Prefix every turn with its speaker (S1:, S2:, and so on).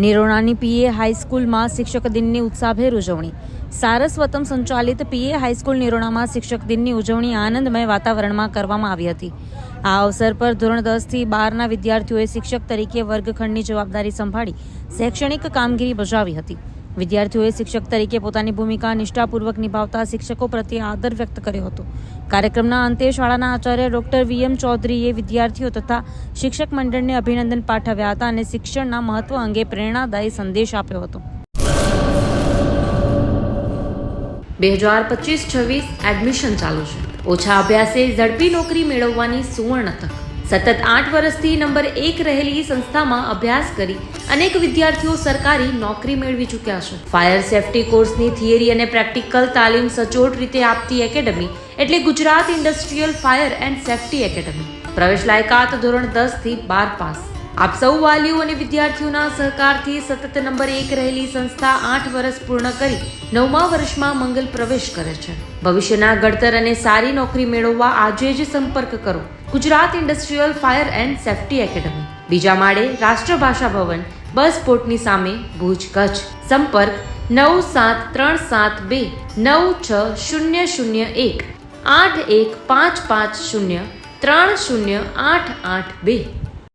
S1: નિરોણાની પીએ હાઈસ્કૂલમાં શિક્ષક દિનની ઉત્સાહભેર ઉજવણી. સારસ્વતમ સંચાલિત પીએ હાઈસ્કૂલ નિરોણામાં શિક્ષક દિનની ઉજવણી આનંદમય વાતાવરણમાં કરવામાં આવી હતી. આ અવસર પર ધોરણ 10 થી 12ના વિદ્યાર્થીઓએ શિક્ષક તરીકે વર્ગખંડની જવાબદારી સંભાળી શૈક્ષણિક કામગીરી બજાવી હતી. વિદ્યાર્થીઓએ શિક્ષક તરીકે પોતાની ભૂમિકા નિષ્ઠાપૂર્વક નિભાવતા શિક્ષકો પ્રત્યે આદર વ્યક્ત કર્યો હતો. કાર્યક્રમના અંતે શાળાના આચાર્ય ડોક્ટર VM ચૌધરીએ વિદ્યાર્થીઓ તથા શિક્ષક મંડળને અભિનંદન પાઠવ્યા હતા અને શિક્ષણના મહત્વ અંગે પ્રેરણાદાયી સંદેશ આપ્યો હતો. 2025-26 એડમિશન ચાલુ છે. ઓછા અભ્યાસે ઝડપી નોકરી મેળવવાની સુવર્ણ તક. સતત 8 વર્ષથી નંબર 1 રહેલી સંસ્થામાં અભ્યાસ કરી અનેક વિદ્યાર્થીઓ સરકારી નોકરી મેળવી ચૂક્યા છે. ફાયર સેફટી કોર્સની થિયરી અને પ્રેક્ટિકલ તાલીમ સચોટ રીતે આપતી એકેડમી એટલે Gujarat industrial fire and safety academy. પ્રવેશ લાયકાત ધોરણ 10 થી 12 પાસ. આપ સૌ વાલીઓ અને વિદ્યાર્થીઓના સહકારથી સતત નંબર 1 રહેલી સંસ્થા 8 વર્ષ પૂર્ણ કરી 9મા વર્ષમાં મંગલ પ્રવેશ કરે છે. ભવિષ્યના ઘડતર અને સારી નોકરી મેળવવા આજે જ સંપર્ક કરો Gujarat industrial fire and safety academy, બીજા માળે રાષ્ટ્રભાષા ભવન, બસ પોર્ટની સામે, ભુજ, કચ્છ. સંપર્ક 9737296001 8155030882.